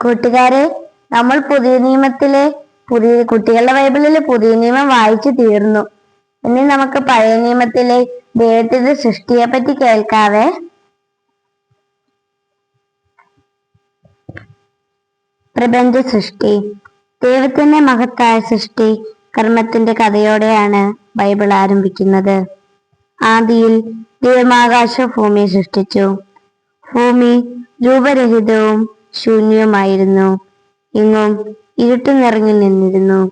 കൂട്ടുകാരെ, നമ്മൾ കുട്ടികളുടെ ബൈബിളിലെ പുതിയ നിയമം വായിച്ചു തീർന്നു. ഇനി നമുക്ക് പഴയ നിയമത്തിലെ ദൈവത്തിന്റെ സൃഷ്ടിയെ പറ്റി കേൾക്കാവേ. പ്രപഞ്ച സൃഷ്ടി. ദൈവത്തിന്റെ മഹത്തായ സൃഷ്ടി കർമ്മത്തിന്റെ കഥയോടെയാണ് ബൈബിൾ ആരംഭിക്കുന്നത്. ആദിയിൽ ദൈവം ആകാശ ഭൂമിയെ സൃഷ്ടിച്ചു. ഭൂമി രൂപരഹിതവും ശൂന്യവുമായിരുന്നു. എങ്ങും ഇരുട്ട് നിറഞ്ഞു നിന്നിരുന്നു.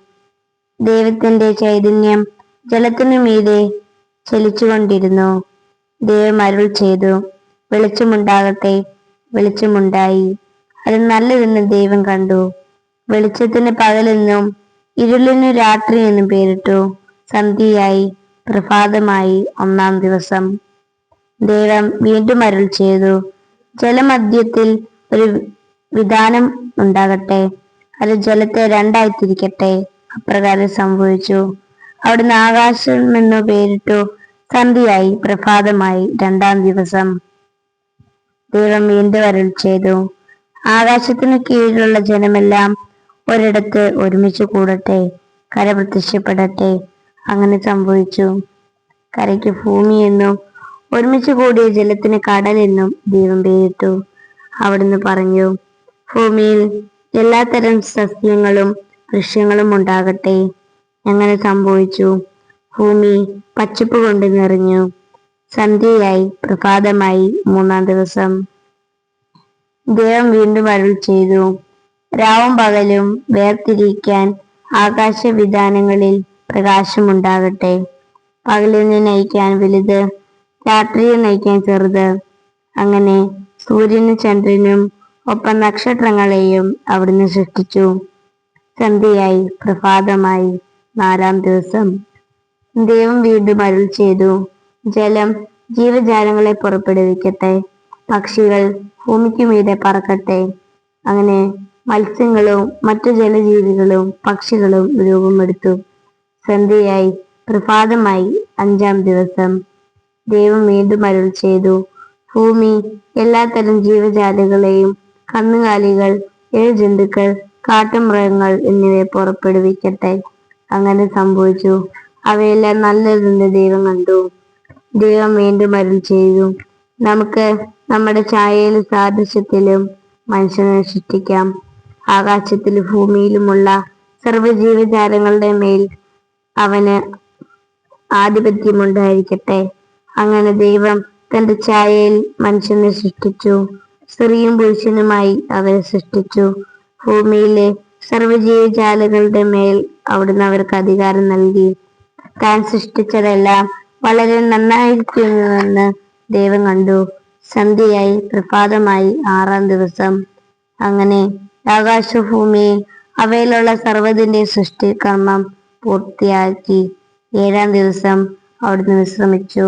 ദൈവത്തിന്റെ ചൈതന്യം ജലത്തിനു മീതെ ചലിച്ചുകൊണ്ടിരുന്നു. ദൈവം അരുൾ ചെയ്തു, വെളിച്ചമുണ്ടാകട്ടെ. വെളിച്ചമുണ്ടായി. അത് നല്ലതെന്ന് ദൈവം കണ്ടു. വെളിച്ചത്തിന് പകലെന്നും ഇരുളിനു രാത്രി എന്നും പേരിട്ടു. സന്ധ്യയായി, പ്രഭാതമായി, ഒന്നാം ദിവസം. ദൈവം വീണ്ടും അരുൾ ചെയ്തു, ജലമധ്യത്തിൽ ഒരു വിതാനം ഉണ്ടാകട്ടെ. അത് ജലത്തെ രണ്ടായി തിരിക്കട്ടെ. അപ്രകാരം സംഭവിച്ചു. അവിടുന്ന് ആകാശം എന്നു പേരിട്ടു. സന്ധ്യയായി, പ്രഭാതമായി, രണ്ടാം ദിവസം. ദൈവം വീണ്ടും അരുൾ ചെയ്തു, ആകാശത്തിനു കീഴിലുള്ള ജനമെല്ലാം ഒരിടത്ത് ഒരുമിച്ച് കൂടട്ടെ. കര പ്രത്യക്ഷപ്പെടട്ടെ. അങ്ങനെ സംഭവിച്ചു. കരയ്ക്ക് ഭൂമി എന്നും ഒരുമിച്ച് കൂടിയ ജലത്തിന് കടൽ എന്നും ദൈവം പേരിട്ടു. അവിടുന്ന് പറഞ്ഞു, ഭൂമിയിൽ എല്ലാത്തരം സസ്യങ്ങളും വൃക്ഷങ്ങളും ഉണ്ടാകട്ടെ. അങ്ങനെ സംഭവിച്ചു. ഭൂമി പച്ചപ്പ് കൊണ്ട് നിറഞ്ഞു. സന്ധ്യയായി, പ്രഭാതമായി, മൂന്നാം ദിവസം. ദൈവം വീണ്ടും അരുൾ ചെയ്തു, രാവും പകലും വേർതിരിക്കാൻ ആകാശവിതാനങ്ങളിൽ പ്രകാശമുണ്ടാകട്ടെ. പകലിനെ നയിക്കാൻ വലുത്, രാത്രിയെ നയിക്കാൻ ചെറുത്. അങ്ങനെ സൂര്യനും ചന്ദ്രനും ഒപ്പം നക്ഷത്രങ്ങളെയും അവിടുന്ന് സൃഷ്ടിച്ചു. സന്ധ്യയായി, പ്രഭാതമായി, നാലാം ദിവസം. ദൈവം വീണ്ടും അരുൾ ചെയ്തു, ജലം ജീവജാലങ്ങളെ പുറപ്പെടുവിക്കട്ടെ. പക്ഷികൾ ഭൂമിക്ക് മീതെ പറക്കട്ടെ. അങ്ങനെ മത്സ്യങ്ങളും മറ്റു ജലജീവികളും പക്ഷികളും രൂപമെടുത്തു. സന്ധ്യയായി, പ്രഭാതമായി, അഞ്ചാം ദിവസം. ദൈവം വീണ്ടും അരുൾ ചെയ്തു, ഭൂമി എല്ലാത്തരം ജീവജാലങ്ങളെയും കന്നുകാലികൾ, ഇഴജന്തുക്കൾ, കാട്ടുമൃഗങ്ങൾ എന്നിവയെ പുറപ്പെടുവിക്കട്ടെ. അങ്ങനെ സംഭവിച്ചു. അവയെല്ലാം നല്ലതെന്ന് ദൈവം കണ്ടു. ദൈവം വീണ്ടും അരുൾ ചെയ്തു, നമുക്ക് നമ്മുടെ ഛായയിലും സാദൃശ്യത്തിലും മനുഷ്യനെ സൃഷ്ടിക്കാം. ആകാശത്തിലും ഭൂമിയിലുമുള്ള സർവ്വജീവജാലങ്ങളുടെ മേൽ അവന് ആധിപത്യമുണ്ടായിരിക്കട്ടെ. അങ്ങനെ ദൈവം തന്റെ ഛായയിൽ മനുഷ്യനെ സൃഷ്ടിച്ചു. സ്ത്രീയും പുരുഷനുമായി അവരെ സൃഷ്ടിച്ചു. ഭൂമിയിലെ സർവ്വജീവജാലങ്ങളുടെ മേൽ അവിടുന്ന് അവർക്ക് അധികാരം നൽകി. താൻ സൃഷ്ടിച്ചതെല്ലാം വളരെ നന്നായിരിക്കുന്നുവെന്ന് ദൈവം കണ്ടു. സന്ധ്യയായി, പ്രഭാതമായി, ആറാം ദിവസം. അങ്ങനെ ആകാശഭൂമിയിൽ അവയിലുള്ള സർവ്വതിന്റെ സൃഷ്ടികർമ്മം പൂർത്തിയാക്കി. ഏഴാം ദിവസം അവിടുന്ന് വിശ്രമിച്ചു.